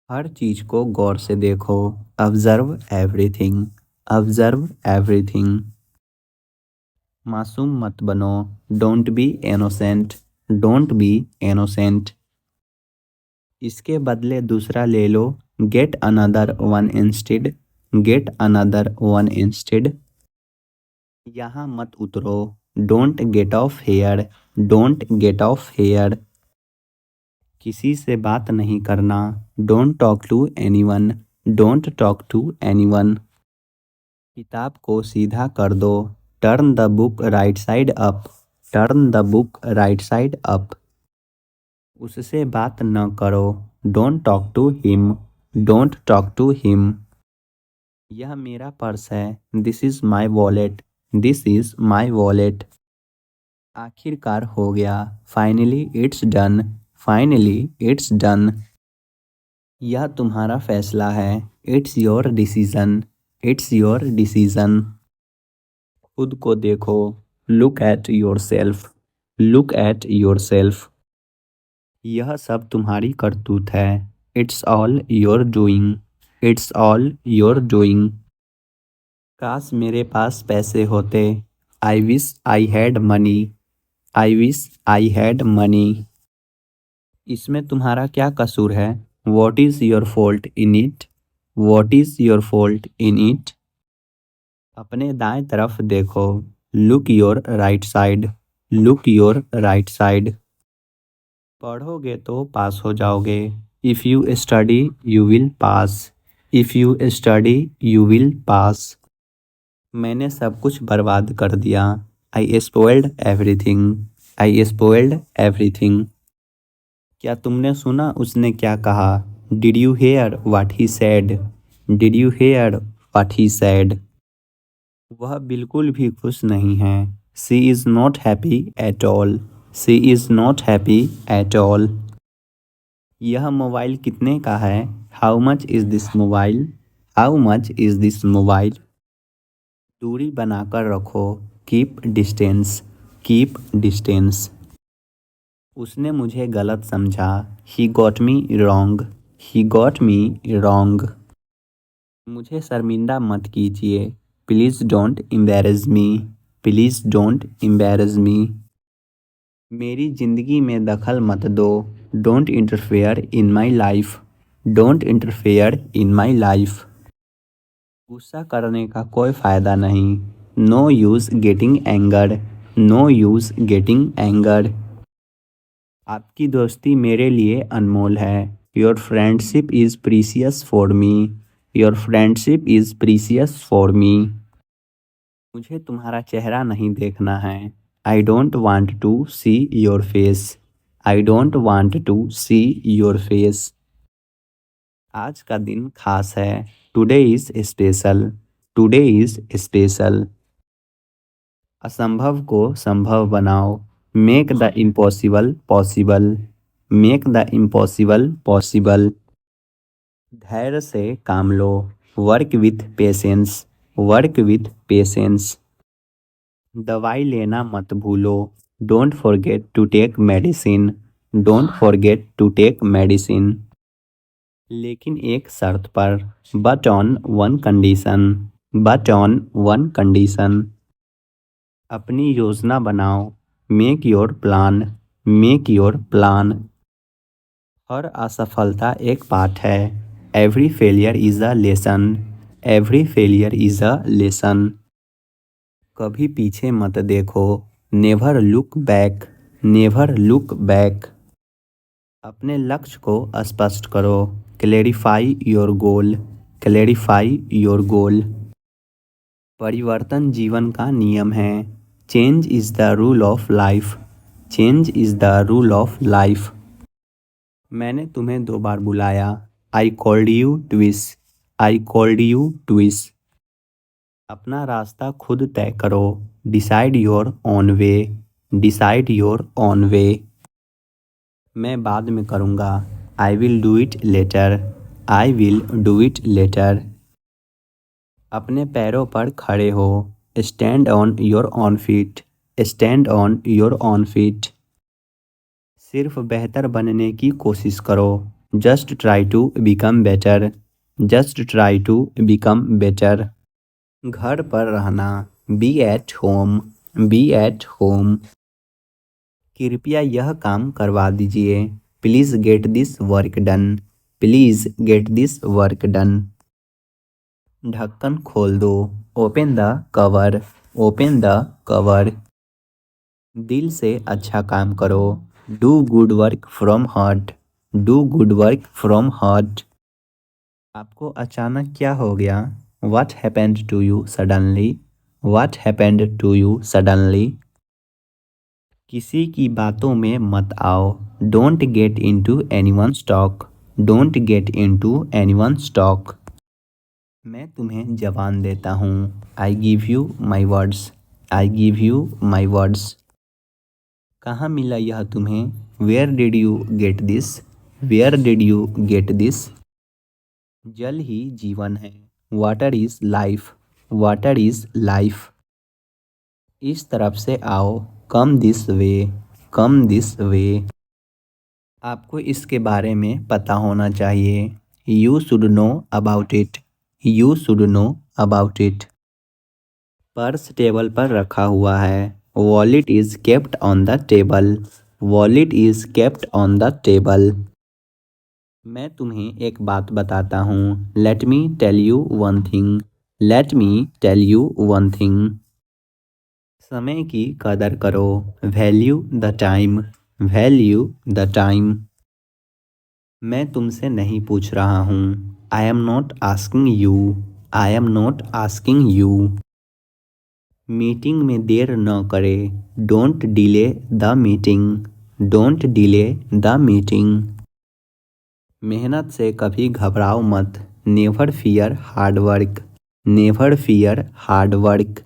हर चीज को गौर से देखो। Observe everything. Observe everything. मासूम मत बनो। Don't be innocent. Don't be innocent. इसके बदले दूसरा ले लो। Get another one instead. Get another one instead. यहाँ मत उतरो। Don't get off here. Don't get off here. किसी से बात नहीं करना। Don't talk to anyone. Don't talk to anyone. किताब को सीधा कर दो। Turn the book right side up. Turn the book right side up. उससे बात न करो। Don't talk to him. Don't talk to him. यह मेरा पर्स है। This is my wallet. This is my wallet. आखिरकार हो गया। Finally it's done. Finally it's done. यह तुम्हारा फैसला है। It's your decision. It's your decision. खुद को देखो। Look at yourself. Look at yourself. यह सब तुम्हारी करतूत है। It's all your doing. It's all your doing. काश मेरे पास पैसे होते। I wish I had money. I wish I had money. इसमें तुम्हारा क्या कसूर है। What is your fault in it. What is your fault in it. अपने दाएं तरफ देखो। Look your right side. Look your right side. पढ़ोगे तो पास हो जाओगे। If you study you will pass. If you study you will pass. मैंने सब कुछ बर्बाद कर दिया। आई स्पॉइल्ड एवरीथिंग। आई स्पॉइल्ड एवरीथिंग। क्या तुमने सुना उसने क्या कहा। Did you hear what he said. Did you hear what he said. वह बिल्कुल भी खुश नहीं है। She is not happy at all. She is not happy at all. यह मोबाइल कितने का है। How much is this mobile. How much is this mobile. दूरी बनाकर रखो। Keep distance. Keep distance. उसने मुझे गलत समझा। He got me wrong. He got me wrong. मुझे शर्मिंदा मत कीजिए। Please don't embarrass me. Please don't embarrass me. मेरी ज़िंदगी में दखल मत दो। Don't interfere in my life. Don't interfere in my life. गुस्सा करने का कोई फ़ायदा नहीं। No use getting angered. No use getting angered. आपकी दोस्ती मेरे लिए अनमोल है। Your friendship is precious for me. Your friendship is precious for me. मुझे तुम्हारा चेहरा नहीं देखना है। I don't want to see your face. I don't want to see your face. आज का दिन खास है। Today is special. Today is special. असंभव को संभव बनाओ। Make the impossible possible. Make the impossible possible. धैर्य से काम लो। Work with patience. Work with patience. दवाई लेना मत भूलो। Don't forget to take medicine. Don't forget to take medicine. लेकिन एक शर्त पर। But on one condition. But on one condition. अपनी योजना बनाओ। Make your plan. Make your plan. हर असफलता एक पाठ है। Every failure is a lesson. Every failure is a lesson. कभी पीछे मत देखो। Never look back. Never look back. अपने लक्ष्य को स्पष्ट करो। Clarify your goal. Clarify your goal. परिवर्तन जीवन का नियम है। Change is the rule of life. Change is the rule of life. मैंने तुम्हें 2 बार बुलाया। I called you twice. I called you twice. अपना रास्ता खुद तय करो। Decide your own way. Decide your own way. मैं बाद में करूँगा। I will do it later. I will do it later. अपने पैरों पर खड़े हो। Stand on your own feet. Stand on your own feet. सिर्फ बेहतर बनने की कोशिश करो। Just try to become better, just try to become better. घर पर रहना, be at home, B at home. कृपया यह काम करवा दीजिए, please get this work done, please get this work done. ढक्कन खोल दो, open the cover, open the cover. दिल से अच्छा काम करो, do good work from heart, do good work from heart. आपको अचानक क्या हो गया, what happened to you suddenly, what happened to you suddenly. किसी की बातों में मत आओ, don't get into anyone's talk, don't get into anyone's talk. मैं तुम्हें जवान देता हूँ, I give you my words, I give you my words. कहाँ मिला यह तुम्हें, where did you get this, where did you get this. जल ही जीवन है, water is life, water is life. इस तरफ से आओ, come this way, come this way. आपको इसके बारे में पता होना चाहिए, you should know about it, you should know about it. Purse table पर रखा हुआ है, wallet is kept on the table, wallet is kept on the table. मैं तुम्हें एक बात बताता हूँ, let me tell you one thing, let me tell you one thing. समय की कदर करो, value the time, value the time. मैं तुमसे नहीं पूछ रहा हूँ, I am not asking you, I am not asking you. Meeting में देर न करे, don't delay the meeting, don't delay the meeting. मेहनत से कभी घबराओ मत, never fear hard work, never fear hard work.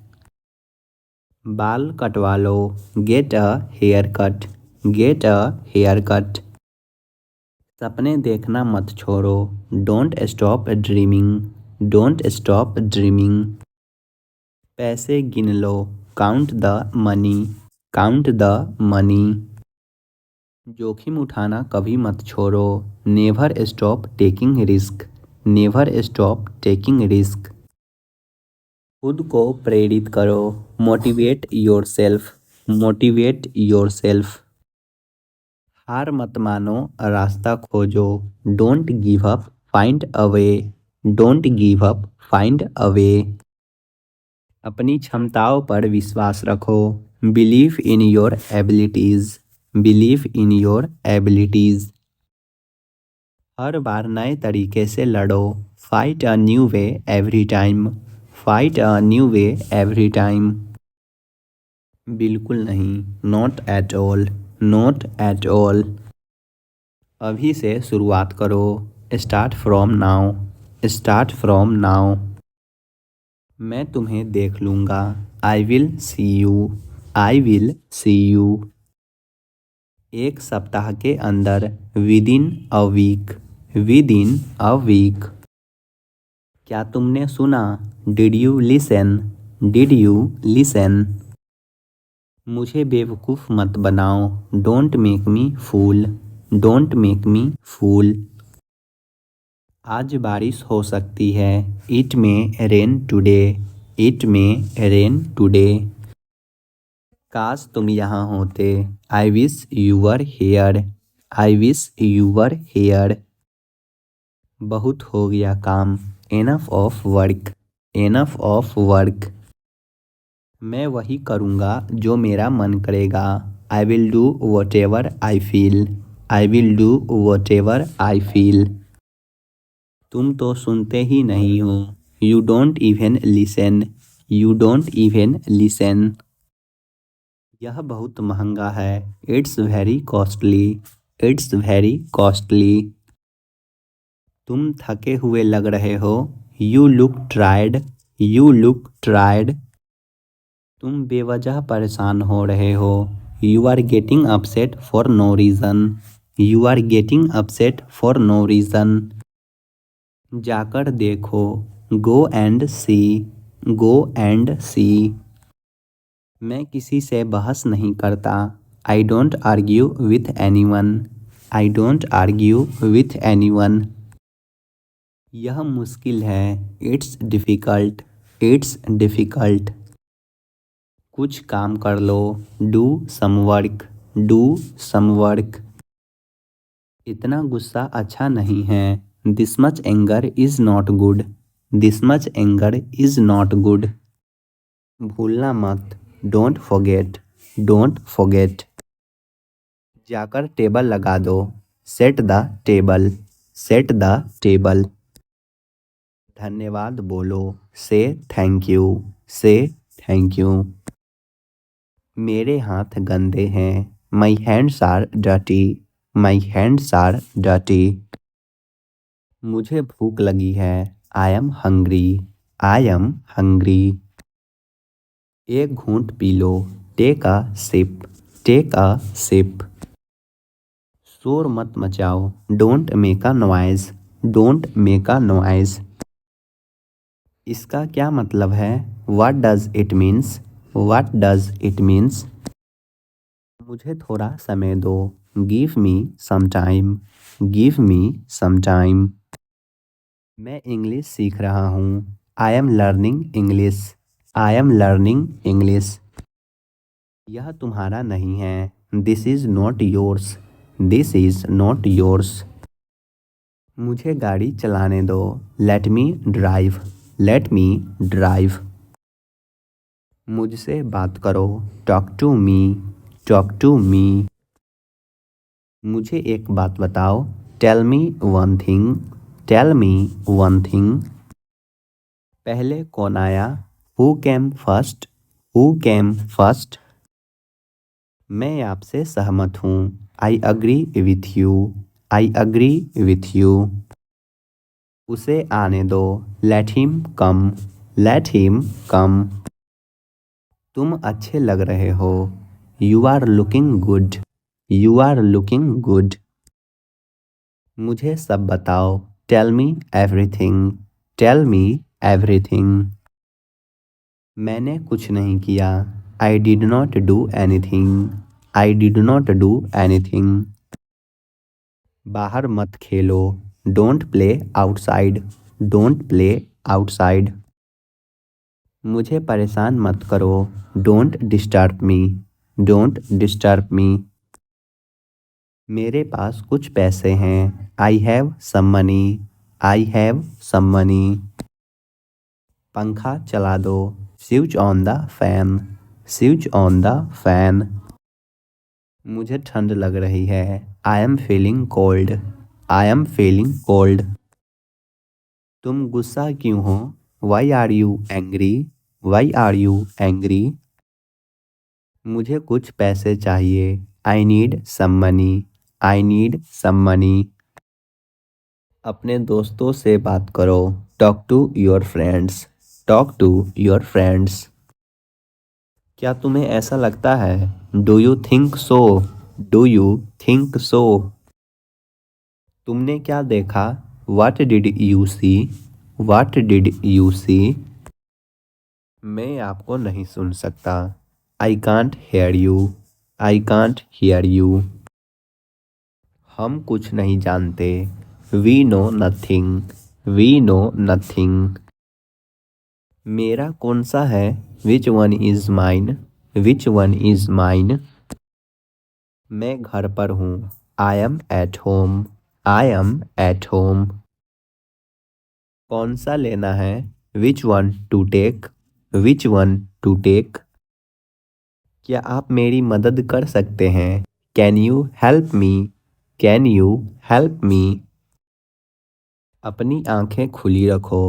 बाल कटवा लो, get a hair cut, get a hair cut. सपने देखना मत छोड़ो, don't stop dreaming, don't stop dreaming. पैसे गिन लो, count the money, count the money. जोखिम उठाना कभी मत छोड़ो, never stop taking risk, never stop taking risk. खुद को प्रेरित करो, मोटिवेट योरसेल्फ, मोटिवेट योरसेल्फ। हार मत मानो, रास्ता खोजो, don't give up, find a way, don't give up, find a way. अपनी क्षमताओं पर विश्वास रखो, believe in your abilities, believe in your abilities. हर बार नए तरीके से लड़ो, fight a new way every time, fight a new way every time. बिल्कुल नहीं, not at all, not at all. अभी से शुरुआत करो, start from now, start from now. मैं तुम्हें देख लूँगा, आई will see you, I will see you. एक सप्ताह के अंदर, within a week, within a week. क्या तुमने सुना, did you listen, did you listen. मुझे बेवकूफ़ मत बनाओ, don't make me fool, don't make me fool. आज बारिश हो सकती है, it may rain today, it may rain today. काश तुम यहाँ होते, I wish you were here, I wish you were here. बहुत हो गया काम, enough of work, enough of work. मैं वही करूँगा जो मेरा मन करेगा, आई will do what ever I feel, I will do what ever I feel. तुम तो सुनते ही नहीं हो, you don't even listen, you don't even listen. यह बहुत महंगा है, it's very costly, it's very costly. तुम थके हुए लग रहे हो, you look triad, you look triad. तुम बेवजह परेशान हो रहे हो, you are getting upset for no reason, you are getting upset for no reason. जाकर देखो, गो एंड सी, गो एंड सी। मैं किसी से बहस नहीं करता, I don't argue with anyone, I don't argue with anyone. यह मुश्किल है. It's difficult. It's difficult. कुछ काम कर लो. Do some work. Do some work. इतना गुस्सा अच्छा नहीं है. This much anger is not good. This much anger is not good. भूलना मत. Don't forget. Don't forget. जाकर टेबल लगा दो. Set the table. Set the table. धन्यवाद बोलो. Say thank you. Say thank you. मेरे हाथ गंदे हैं. My hands are dirty. My hands are dirty. मुझे भूख लगी है. I am hungry. I am hungry. एक घूंट पी लो. Take a sip. Take a sip. शोर मत मचाओ. Don't make a noise. Don't make a noise. इसका क्या मतलब है? What does it means? What does it means? मुझे थोड़ा समय दो. Give me some time. Give me some time. मैं इंग्लिश सीख रहा हूँ. I am learning English. I am learning English. यह तुम्हारा नहीं है. This is not yours. This is not yours. मुझे गाड़ी चलाने दो. Let me drive. Let me drive. मुझसे बात करो. Talk to me. Talk to me. मुझे एक बात बताओ. Tell me one thing. Tell me one thing. पहले कौन आया? Who came first? Who came first? मैं आपसे सहमत हूँ. I agree with you. I agree with you. उसे आने दो. Let him come. Let him come. तुम अच्छे लग रहे हो. You are looking good. You are looking good. मुझे सब बताओ. Tell me everything. Tell me everything. मैंने कुछ नहीं किया. I did not do anything. I did not do anything. बाहर मत खेलो. Don't play outside. Don't play outside. मुझे परेशान मत करो. Don't disturb me. Don't disturb me. मेरे पास कुछ पैसे हैं. I have some money. I have some money. पंखा चला दो. Switch on the fan. Switch on the fan. मुझे ठंड लग रही है. I am feeling cold. I am feeling cold. तुम गुस्सा क्यों हो? Why are you angry? Why are you angry? मुझे कुछ पैसे चाहिए. I need some money. I need some money. अपने दोस्तों से बात करो. Talk to your friends. Talk to your friends. क्या तुम्हें ऐसा लगता है? Do you think so? Do you think so? तुमने क्या देखा? What did you see? What did you see? मैं आपको नहीं सुन सकता. I can't hear you. I can't hear you. हम कुछ नहीं जानते. We know nothing. We know nothing. मेरा कौन सा है? Which one is mine? Which one is mine? मैं घर पर हूँ. I am at home. I am at home. कौन सा लेना है? Which one to take? Which one to take? क्या आप मेरी मदद कर सकते हैं? Can you help me? Can you help me? अपनी आंखें खुली रखो.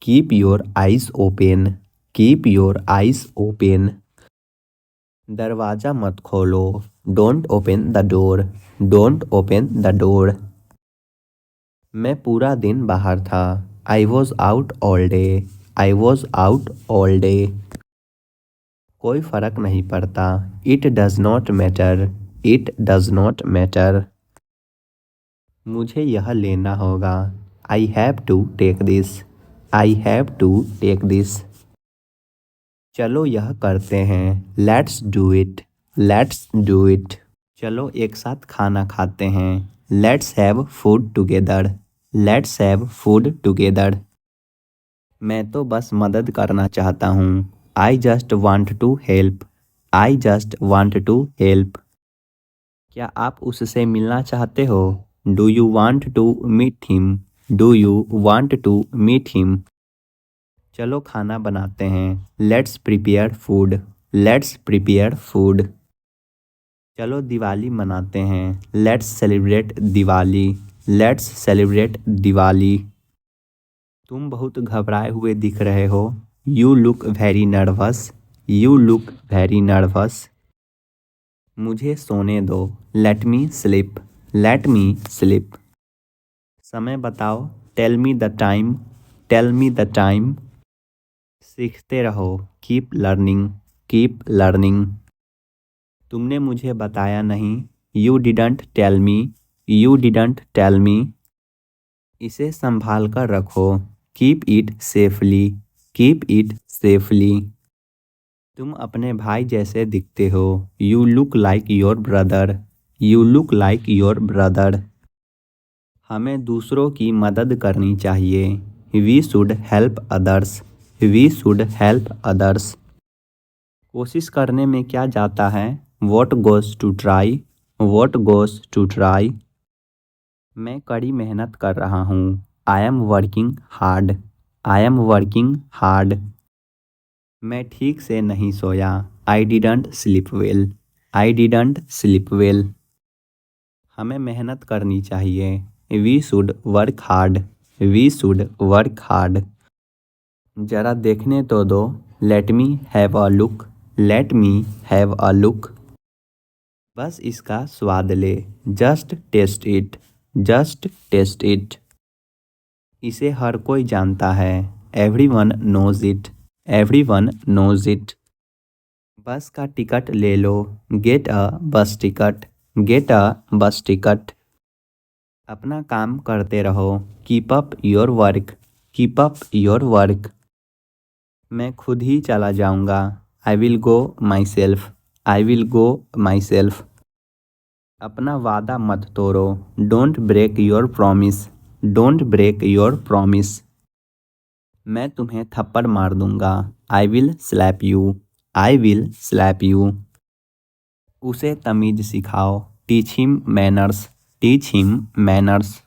Keep your eyes open. Keep your eyes open. दरवाज़ा मत खोलो. Don't open the door. Don't open the door. मैं पूरा दिन बाहर था. I was out all day. I was out all day. कोई फर्क नहीं पड़ता. It does not matter. It does not matter. मुझे यह लेना होगा. I have to take this. I have to take this. चलो यह करते हैं. Let's do it. Let's do it. चलो एक साथ खाना खाते हैं. Let's have food together, let's have food together. मैं तो बस मदद करना चाहता हूँ, I just want to help, I just want to help. क्या आप उससे मिलना चाहते हो? Do you want to meet him, do you want to meet him. चलो खाना बनाते हैं, let's prepare food, let's prepare food. चलो दिवाली मनाते हैं, let's celebrate Diwali, let's celebrate Diwali. तुम बहुत घबराए हुए दिख रहे हो, you look very nervous, you look very nervous. मुझे सोने दो, let me sleep, let me sleep. समय बताओ, tell me the time, tell me the time. सीखते रहो, कीप लर्निंग, कीप लर्निंग। तुमने मुझे बताया नहीं, you didn't tell me, you didn't tell me. इसे संभाल कर रखो, keep it safely, keep it safely. तुम अपने भाई जैसे दिखते हो, you look like your brother, you look like your brother. हमें दूसरों की मदद करनी चाहिए, we should help others, we should help others. कोशिश करने में क्या जाता है, what goes to try, what goes to try. मैं कड़ी मेहनत कर रहा हूँ, I am working hard, I am working hard. मैं ठीक से नहीं सोया, I didn't sleep well, I didn't sleep well. हमें मेहनत करनी चाहिए, we should work hard, we should work hard. जरा देखने तो दो, let me have a look, let me have a look. बस इसका स्वाद ले, just taste it, just taste it. इसे हर कोई जानता है, everyone knows it, everyone knows it. बस का टिकट ले लो, गेट अ बस टिकट, गेट अ बस टिकट। अपना काम करते रहो, keep up your work, keep up your work. मैं खुद ही चला जाऊंगा, I will go myself, I will go myself. अपना वादा मत तोड़ो, don't break your promise, don't break your promise. मैं तुम्हें थप्पड़ मार दूंगा, I will slap you, I will slap you. उसे तमीज़ सिखाओ, teach him manners, teach him manners.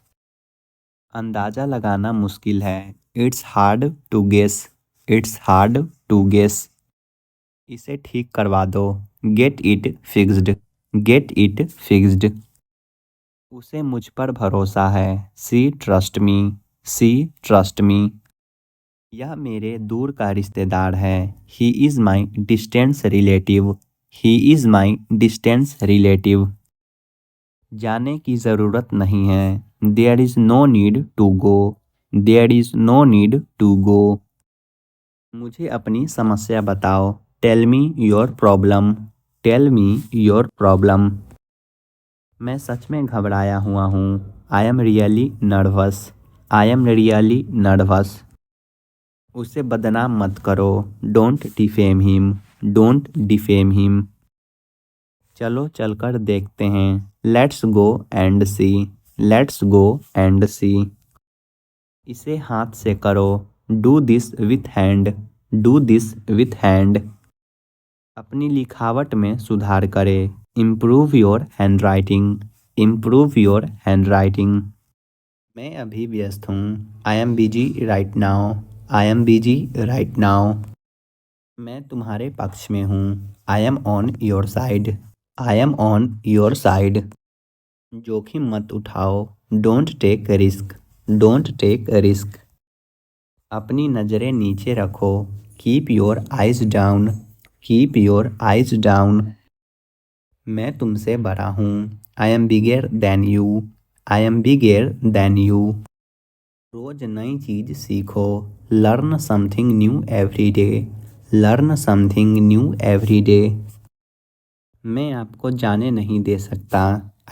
अंदाज़ा लगाना मुश्किल है, it's hard to guess, it's hard to guess. इसे ठीक करवा दो, get it fixed, get it fixed. उसे मुझ पर भरोसा है, सी ट्रस्ट मी, सी ट्रस्ट मी। यह मेरे दूर का रिश्तेदार है, he is my distance relative, he is my distance relative. जाने की ज़रूरत नहीं है, there is no need to go, there is no need to go. मुझे अपनी समस्या बताओ, tell me your problem, tell me your problem. मैं सच में घबराया हुआ हूँ, I am really nervous, I am really nervous. उसे बदनाम मत करो, don't defame him, don't defame him. चलो चलकर देखते हैं, let's go and see, let's go and see. इसे हाथ से करो, do this with hand, do this with hand. अपनी लिखावट में सुधार करें, improve your hand writing, improve your hand writing. मैं अभी व्यस्त हूँ, I am busy right now, I am busy right now. मैं तुम्हारे पक्ष में हूँ, I am on your side, I am on your side. जोखिम मत उठाओ, don't take risk, don't take risk. अपनी नज़रें नीचे रखो, keep your eyes down, keep your eyes down. मैं तुमसे बड़ा हूँ, I am bigger than you, I am bigger than you. रोज़ नई चीज़ सीखो, learn something new every day, learn something new every day. मैं आपको जाने नहीं दे सकता,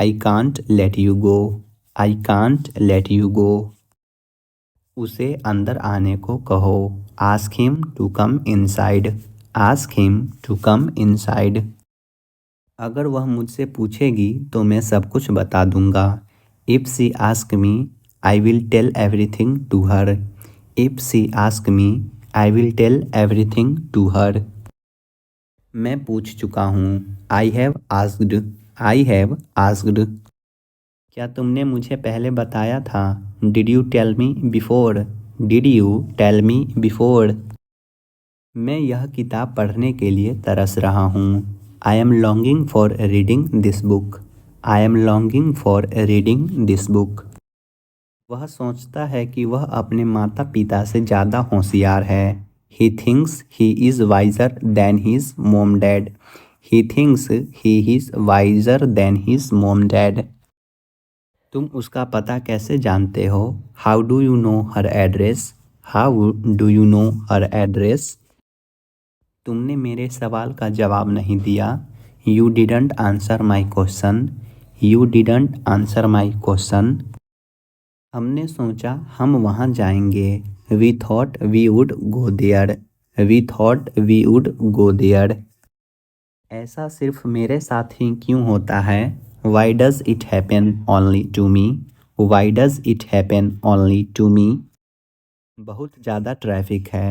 I can't let you go, I can't let you go. उसे अंदर आने को कहो, ask him to come inside, ask him to come inside. अगर वह मुझसे पूछेगी तो मैं सब कुछ बता दूंगा, If she asks me, I will tell everything to her. If she asks me, I will tell everything to her. मैं पूछ चुका हूँ. I have asked. I have asked. क्या तुमने मुझे पहले बताया था? Did you tell me before? Did you tell me before? मैं यह किताब पढ़ने के लिए तरस रहा हूँ. I am longing for reading this book. I am longing for reading this book. वह सोचता है कि वह अपने माता पिता से ज़्यादा होशियार है. He thinks he is wiser than his mom dad. He thinks he is wiser than his mom dad. तुम उसका पता कैसे जानते हो? How do you know her address? How do you know her address? तुमने मेरे सवाल का जवाब नहीं दिया. You didn't answer my question. You didn't answer my question. हमने सोचा हम वहाँ जाएंगे. We thought we would go there. We thought we would go there. ऐसा सिर्फ मेरे साथ ही क्यों होता है? Why does it happen only to me? Why does it happen only to me? बहुत ज़्यादा ट्रैफिक है.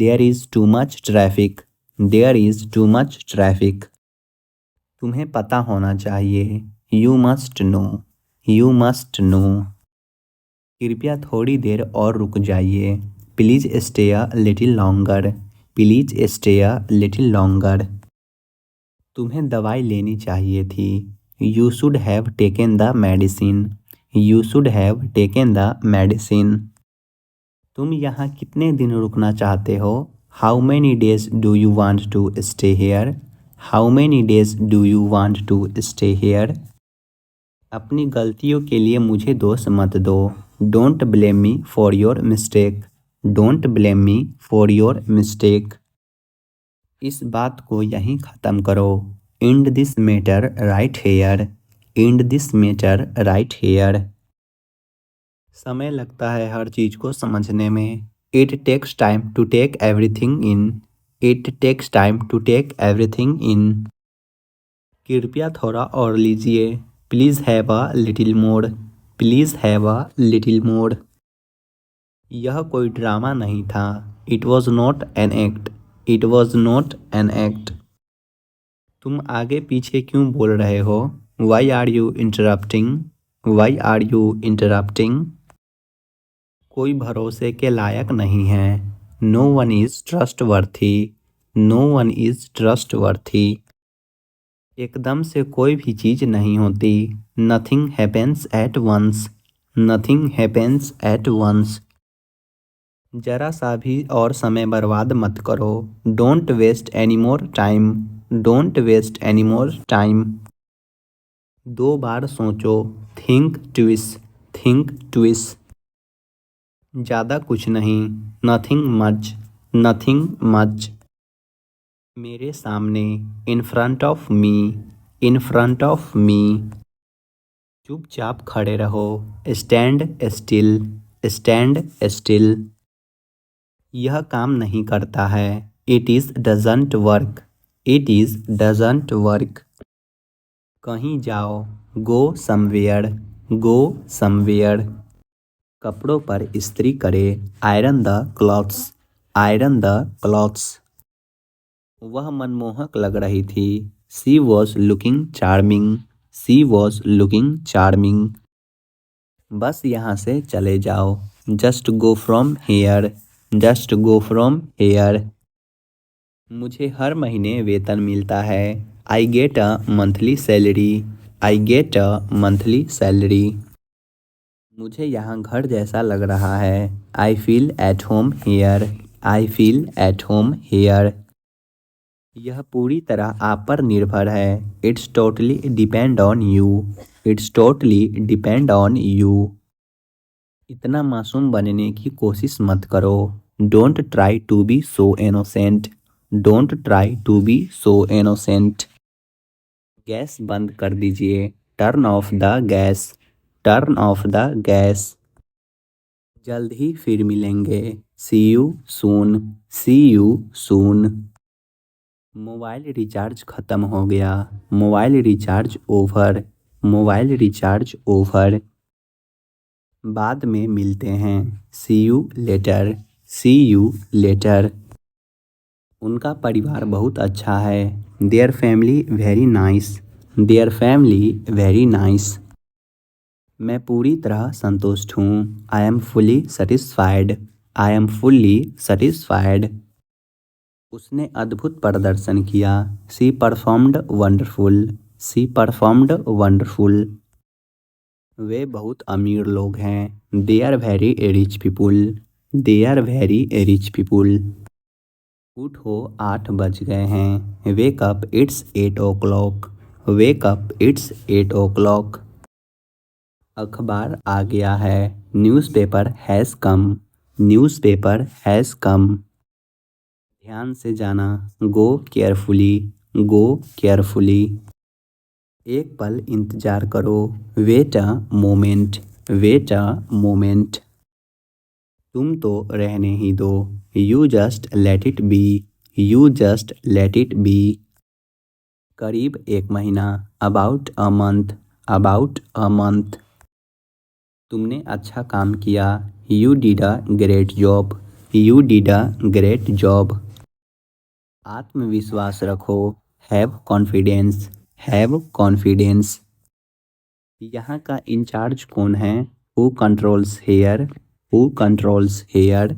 There is too much traffic. There is too much traffic. तुम्हें पता होना चाहिए. You must know. You must know. कृपया थोड़ी देर और रुक जाइए. Please stay a little longer. Please stay a little longer. तुम्हें दवाई लेनी चाहिए थी. You should have taken the medicine. You should have taken the medicine. तुम यहाँ कितने दिन रुकना चाहते हो? How many days do you want to stay here? How many days do you want to stay here? अपनी गलतियों के लिए मुझे दोष मत दो. Don't blame me for your mistake. Don't blame me for your mistake. इस बात को यहीं ख़त्म करो. End this matter right here. End this matter right here. समय लगता है हर चीज़ को समझने में. It takes time to take everything in. It takes time to take everything in. कृपया थोड़ा और लीजिए. Please have a little more. Please have a little more. यह कोई ड्रामा नहीं था. It was not an act. It was not an act. तुम आगे पीछे क्यों बोल रहे हो? Why are you interrupting? Why are you interrupting? कोई भरोसे के लायक नहीं है. No one is trustworthy. No one is trustworthy. एकदम से कोई भी चीज़ नहीं होती. Nothing happens at once. Nothing happens at once. जरा सा भी और समय बर्बाद मत करो. Don't waste any more time. Don't waste any more time. 2 बार सोचो. Think twice. Think twice. ज़्यादा कुछ नहीं. Nothing much. Nothing much. मेरे सामने. In front of me. In front of me. चुपचाप खड़े रहो. Stand still. Stand still. यह काम नहीं करता है. It is doesn't work. It is doesn't work. कहीं जाओ. Go somewhere. Go somewhere. कपड़ों पर इस्त्री करे. Iron the clothes. Iron the clothes. वह मनमोहक लग रही थी. She was looking charming. She was looking charming. बस यहाँ से चले जाओ. Just go from here. Just go from here. मुझे हर महीने वेतन मिलता है. I get a monthly salary. I get a monthly salary. मुझे यहाँ घर जैसा लग रहा है. I feel at home here. I feel at home here. यह पूरी तरह आप पर निर्भर है. It's totally depend on you. It's totally depend on you. इतना मासूम बनने की कोशिश मत करो. Don't try to be so innocent. Don't try to be so innocent. Gas बंद कर दीजिए. Turn off the gas. Turn off the gas. जल्द ही फिर मिलेंगे. See you soon. See you soon. Mobile recharge ख़त्म हो गया. Mobile recharge over. Mobile recharge over. बाद में मिलते हैं। See you later, see you later. उनका परिवार बहुत अच्छा है। Their family very nice, their family very nice. मैं पूरी तरह संतुष्ट हूँ। I am fully satisfied, I am fully satisfied. उसने अद्भुत प्रदर्शन किया। She performed wonderful, she performed wonderful. वे बहुत अमीर लोग हैं। They are very rich people, they are very rich people. उठो 8 बज गए हैं। Wake up it's 8 o'clock, wake up it's 8 o'clock. अखबार आ गया है। Newspaper has come, newspaper has come. ध्यान से जाना। Go carefully, go carefully. एक पल इंतजार करो। Wait a moment, wait a moment. तुम तो रहने ही दो। You just let it be, you just let it be. करीब 1 महीना। About a month, about a month. तुमने अच्छा काम किया। You did a great job, you did a great job. आत्मविश्वास रखो। Have confidence, have confidence. यहाँ का इंचार्ज कौन है? Who controls here, who controls here.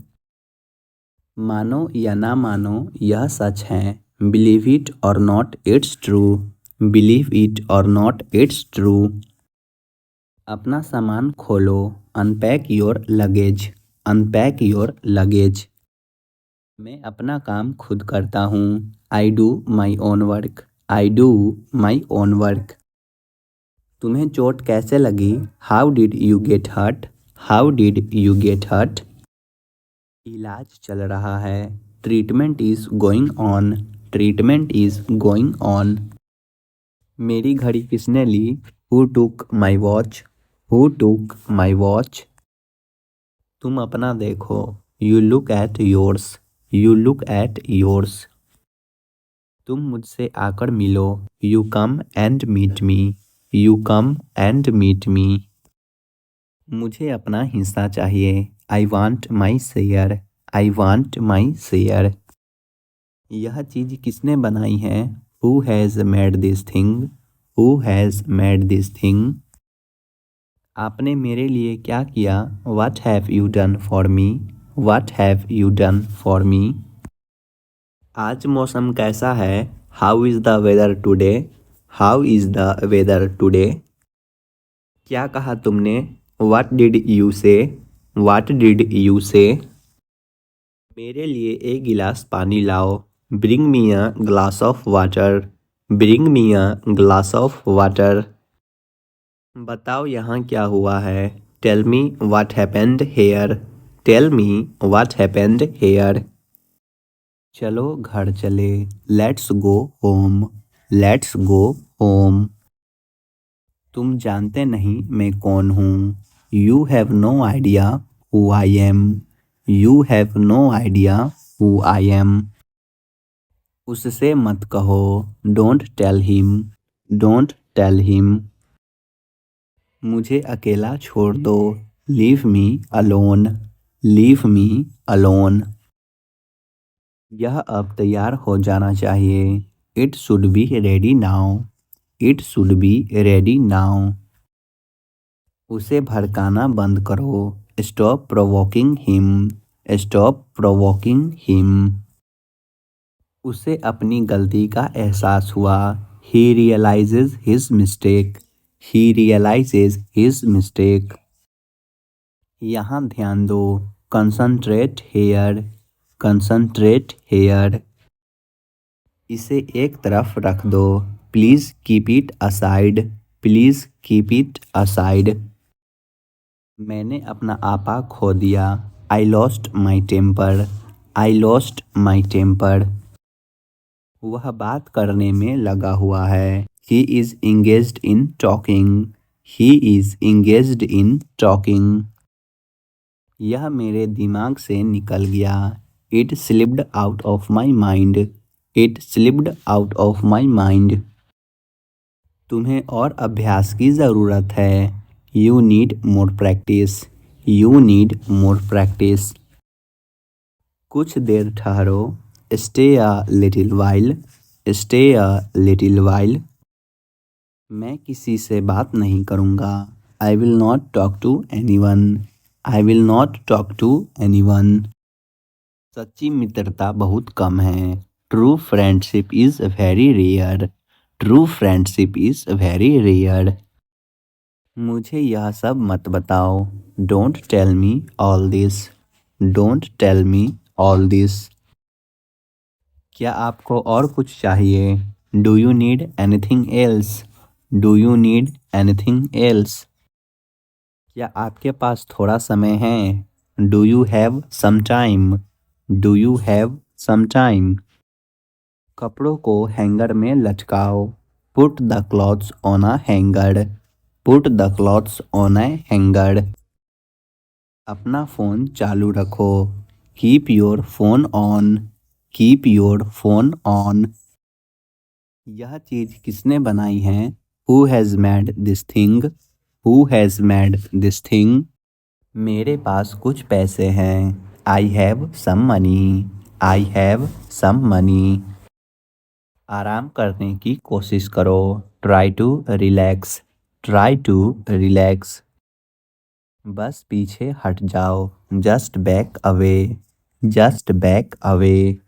मानो या ना मानो यह सच है। Believe it or not it's true, believe it or not it's true. अपना सामान खोलो। Unpack your luggage, unpack your luggage. मैं अपना काम खुद करता हूँ। I do my own work, I do my own work. तुम्हें चोट कैसे लगी? How did you get hurt, how did you get hurt. इलाज चल रहा है। Treatment is going on, treatment is going on. मेरी घड़ी किसने ली? Who took my watch, who took my watch. तुम अपना देखो। You look at yours, you look at yours. तुम मुझसे आकर मिलो। You come and meet me, you come and meet me. मुझे अपना हिस्सा चाहिए। I want my share, I want my share. यह चीज़ किसने बनाई है? Who has made this thing, who has made this thing. आपने मेरे लिए क्या किया? What have you done for me, what have you done for me. आज मौसम कैसा है? How is the weather today, how is the weather today. क्या कहा तुमने? What did you say, what did you say. मेरे लिए एक गिलास पानी लाओ। Bring me a glass of water, bring me a glass of water. बताओ यहाँ क्या हुआ है? Tell me what happened here, tell me what happened here. चलो घर चले। Let's go home, let's go home. तुम जानते नहीं मैं कौन हूँ। You have no idea who I am, you have no idea who I am. उससे मत कहो। Don't tell him, don't tell him. मुझे अकेला छोड़ दो। Leave me alone, leave me alone. यह अब तैयार हो जाना चाहिए। It should be ready now, it should be ready now. उसे भड़काना बंद करो। Stop provoking him, stop provoking him. उसे अपनी गलती का एहसास हुआ। He realises his mistake, he realises his mistake. यहाँ ध्यान दो। Concentrate here, concentrate here. इसे एक तरफ रख दो। Please keep it aside, please keep it aside. मैंने अपना आपा खो दिया। I lost my temper, I lost my temper. वह बात करने में लगा हुआ है। He is engaged in talking, he is engaged in talking. यह मेरे दिमाग से निकल गया। It slipped out of my mind, it slipped out of my mind. तुम्हें और अभ्यास की ज़रूरत है। You need more practice, you need more practice. कुछ देर ठहरो, stay a little while, stay a little while. मैं किसी से बात नहीं करूँगा, I will not talk to anyone, I will not talk to anyone. सच्ची मित्रता बहुत कम है, true friendship is very rare, true friendship is very rare. मुझे यह सब मत बताओ, don't tell me all this, don't tell me all this. क्या आपको और कुछ चाहिए, do you need anything else, do you need anything else. क्या आपके पास थोड़ा समय है, do you have some time, do you have some time. कपड़ों को हैंगर में लटकाओ, put the clothes on a hanger, put the clothes on a hanger. अपना फ़ोन चालू रखो, keep your phone on, keep your phone on. यह चीज़ किसने बनाई है, who has made this thing, who has made this thing. मेरे पास कुछ पैसे हैं, I have some money, I have some money. आराम करने की कोशिश करो, try to relax, try to relax. बस पीछे हट जाओ, just back away, just back away.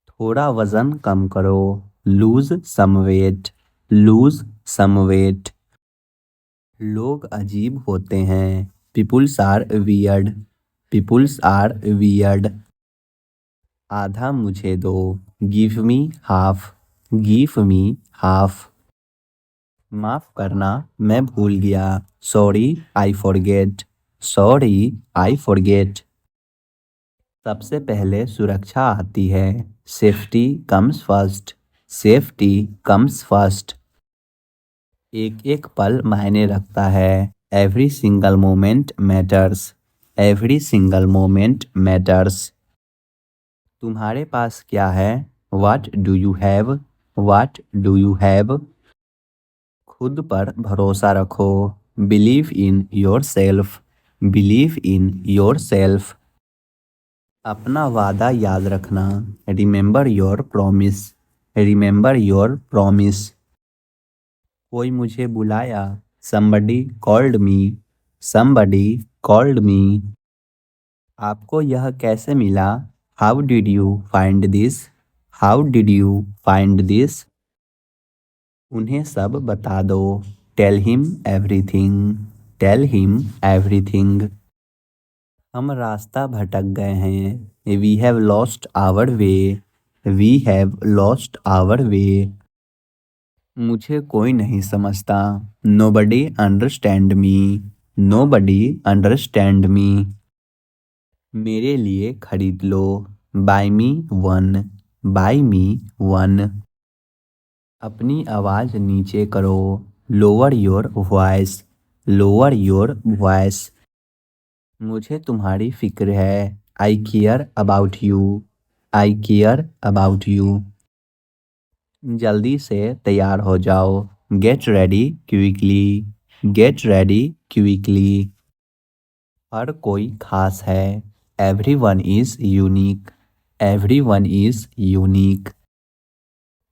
थोड़ा वजन कम करो, lose some weight, lose some weight. लोग अजीब होते हैं, peoples are weird, peoples are weird. आधा मुझे दो, give me half, give me half. माफ़ करना, मैं भूल गया, sorry I forget, sorry I forget. सबसे पहले सुरक्षा आती है, safety comes first, safety comes first. एक एक पल मायने रखता है, every single moment matters, every single moment matters. तुम्हारे पास क्या है, what do you have, what do you have. खुद पर भरोसा रखो, believe in your self, believe in your self. अपना वादा याद रखना, remember your promise, remember your promise. कोई मुझे बुलाया, somebody called me, somebody called me। आपको यह कैसे मिला, how did you find this, how did you find this। उन्हें सब बता दो, tell him everything, tell him everything. हम रास्ता भटक गए हैं, we have lost our way, we have lost our way. मुझे कोई नहीं समझता, nobody understand me, nobody understand me. मेरे लिए खरीद लो, buy me one, buy me one. अपनी आवाज़ नीचे करो, lower your voice, lower your voice. मुझे तुम्हारी फिक्र है, I care about you, I care about you. जल्दी से तैयार हो जाओ, get ready quickly, get ready quickly. हर कोई खास है, every one is unique, everyone is unique.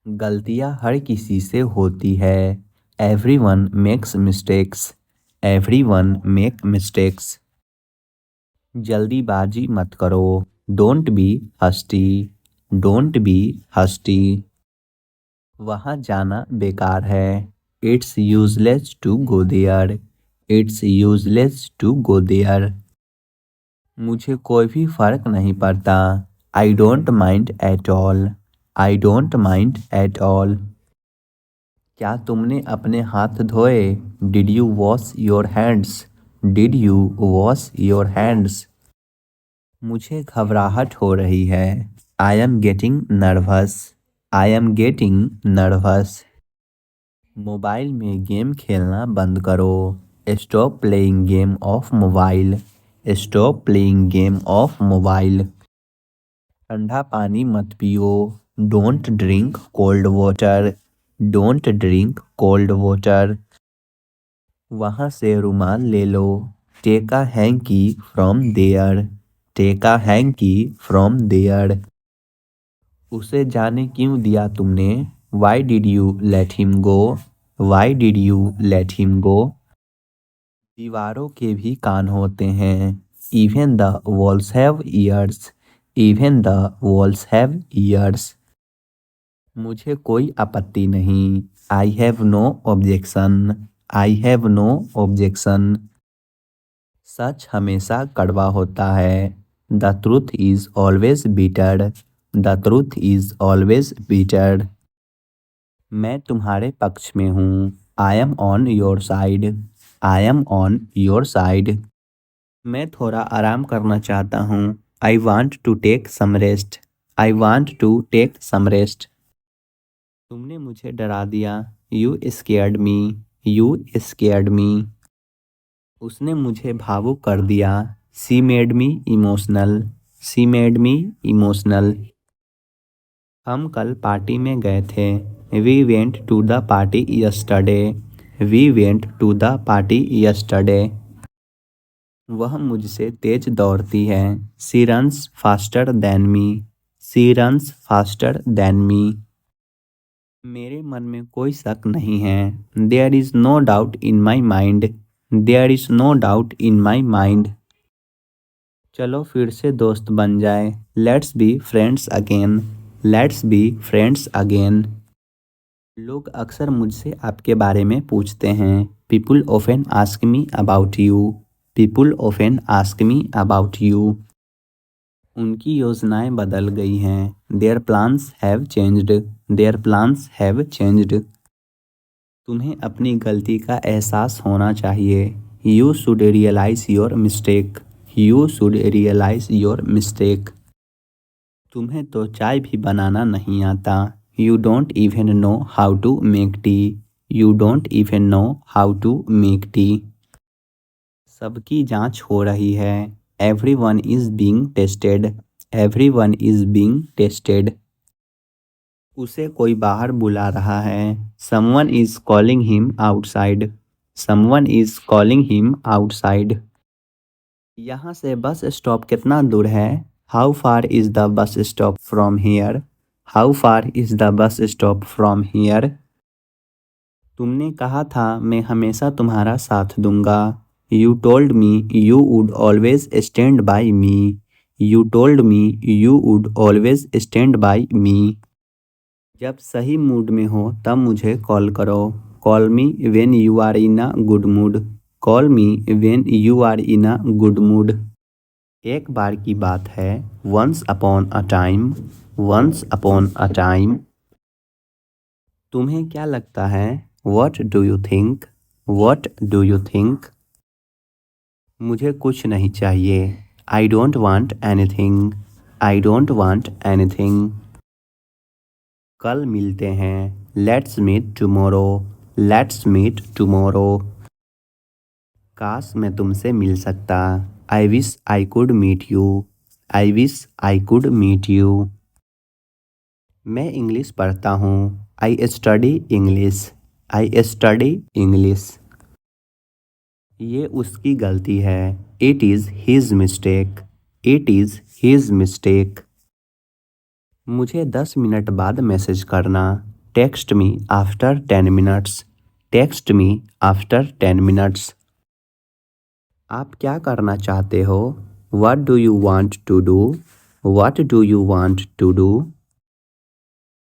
गलतियाँ हर किसी से होती है, every one makes mistakes, everyone make mistakes. जल्दीबाजी मत करो, don't be hasty, don't be hasty. वहाँ जाना बेकार है, it's useless to go there, it's useless to go there. मुझे कोई भी फर्क नहीं पड़ता, I don't mind at all, I don't mind at all. क्या तुमने अपने हाथ धोए, did you wash your hands, did you wash your hands. मुझे घबराहट हो रही है, I am getting nervous, I am getting nervous. Mobile में गेम खेलना बंद करो, stop playing game of mobile, stop playing game of mobile. ठंडा पानी मत पियो, don't drink cold water, don't drink cold water. वहाँ से रुमाल ले लो, take a hanky from there, take a hanky from there. उसे जाने क्यों दिया तुमने? Why did you let him go, why did you let him go. दीवारों के भी कान होते हैं। Even the walls have ears, even the walls have ears. मुझे कोई आपत्ति नहीं। I have no objection, I have no objection. सच हमेशा कड़वा होता है। The truth is always bitter, the truth is always bitter. मैं तुम्हारे पक्ष में हूँ। I am on your side, I am on your side. मैं थोड़ा आराम करना चाहता हूँ। I want to take some rest, I want to take some rest. तुमने मुझे डरा दिया। You scared me, you scared me. उसने मुझे भावुक कर दिया। She made me emotional, she made me emotional. हम कल पार्टी में गए थे। We went to the party yesterday, we went to the party yesterday. वह मुझसे तेज दौड़ती है। She runs faster than me, she runs faster than me. मेरे मन में कोई शक नहीं है। There is no doubt in my mind, there is no doubt in my mind. चलो फिर से दोस्त बन जाए। Let's be friends again, let's be friends again. लोग अक्सर मुझसे आपके बारे में पूछते हैं। People often ask me about you, people often ask me about you. उनकी योजनाएं बदल गई हैं। Their plans have changed, their plans have changed. तुम्हें अपनी गलती का एहसास होना चाहिए। You should realise your mistake, you should realise your mistake. तुम्हें तो चाय भी बनाना नहीं आता। You don't even know how to make tea, you don't even know how to make tea. सबकी जांच हो रही है। Every one is being tested, every one is being tested. उसे कोई बाहर बुला रहा है। Someone is calling him outside, someone is calling him outside. यहाँ से बस स्टॉप कितना दूर है? How far is the bus stop from here, how far is the bus stop from here. तुमने कहा था मैं हमेशा तुम्हारा साथ दूंगा। You told me you would always stand by me, you told me you would always stand by me. जब सही मूड में हो तब मुझे कॉल करो। Call me when you are in a good mood, call me when you are in a good mood. एक बार की बात है। Once upon a time, once upon a time. तुम्हें क्या लगता है? What do you think, what do you think. मुझे कुछ नहीं चाहिए। I don't want anything, I don't want anything. कल मिलते हैं। Let's meet tomorrow, let's meet tomorrow. काश मैं तुमसे मिल सकता। आई wish I could meet you, I wish I could meet you. मैं इंग्लिश पढ़ता हूँ। I study English, I study English. ये उसकी गलती है। It is his mistake, it is his mistake. मुझे 10 मिनट बाद मैसेज करना। Text me after 10 minutes, text me after 10 minutes. आप क्या करना चाहते हो? What do you want to do, what do you want to do.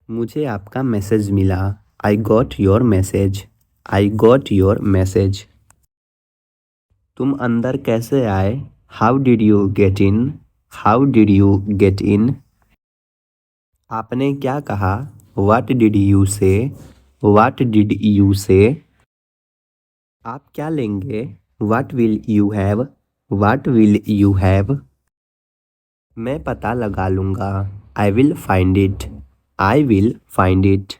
मुझे आपका मैसेज मिला। I got your message, I got your message. तुम अंदर कैसे आए? How did you get in, how did you get in. आपने क्या कहा? What did you say, what did you से। आप क्या लेंगे? What will you have, what will you have. मैं पता लगा लूँगा। I will find it, I will find it.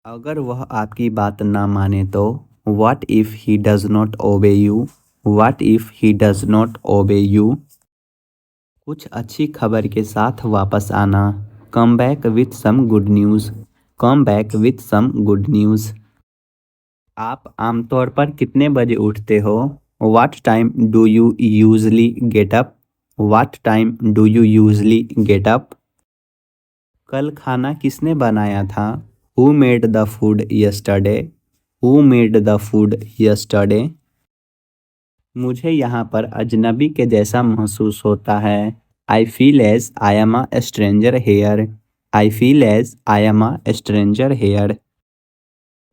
अगर वह आपकी बात ना माने तो? What if he does not obey you, what if he does not obey you. कुछ अच्छी खबर के साथ वापस आना। Come back with some good news, come back with some good news. आप आमतौर पर कितने बजे उठते हो? What time do you usually get up? What time do you usually get up? कल खाना किसने बनाया था? Who made the food yesterday? Who made the food yesterday? मुझे यहाँ पर अजनबी के जैसा महसूस होता है। I feel as I am a stranger here. I feel as I am a stranger here.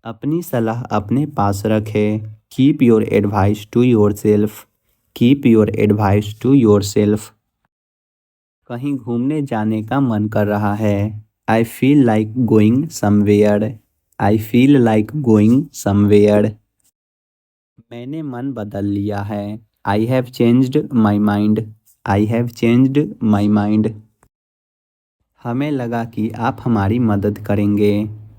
अपनी सलाह अपने पास रखें। Keep your advice to yourself. Keep your advice to yourself. कहीं घूमने जाने का मन कर रहा है। I feel like going somewhere. I feel like going somewhere. मैंने मन बदल लिया है। I have changed my mind. I have changed my mind. हमें लगा कि आप हमारी मदद करेंगे।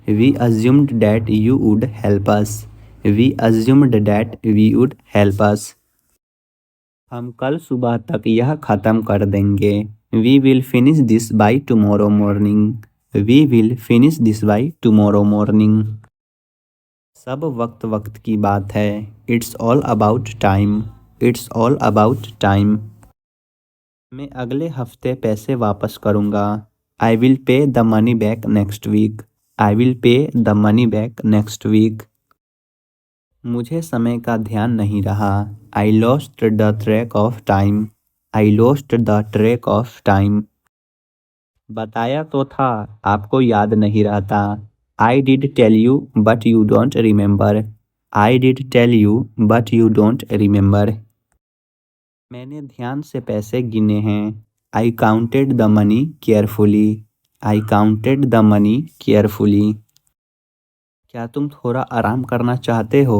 We assumed that you would help us. We assumed that we would help us. हम कल सुबह तक यह ख़त्म कर देंगे। We will finish this by tomorrow morning. We will finish this by tomorrow morning. सब वक्त वक्त की बात है। It's all about time. It's all about time. मैं अगले हफ्ते पैसे वापस करूँगा। I will pay the money back next week. I will pay the money back next week. मुझे समय का ध्यान नहीं रहा। I lost the track of time. I lost the track of time. बताया तो था, आपको याद नहीं रहता। I did tell you, but you don't remember. I did tell you, but you don't remember. मैंने ध्यान से पैसे गिने हैं। I counted the money carefully. I counted the money carefully. क्या तुम थोड़ा आराम करना चाहते हो?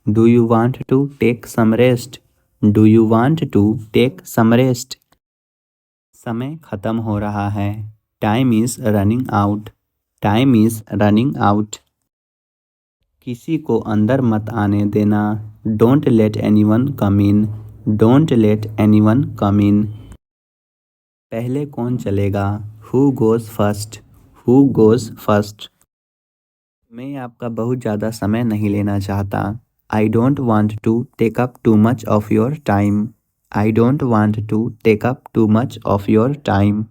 Do you want to take some rest? Do you want to take some rest? समय खत्म हो रहा है। Time is running out. Time is running out. किसी को अंदर मत आने देना। Don't let anyone come in. Don't let anyone come in. पहले कौन चलेगा? Who goes first? Who goes first? मैं आपका बहुत ज़्यादा समय नहीं लेना चाहता। I don't want to take up too much of your time. I don't want to take up too much of your time.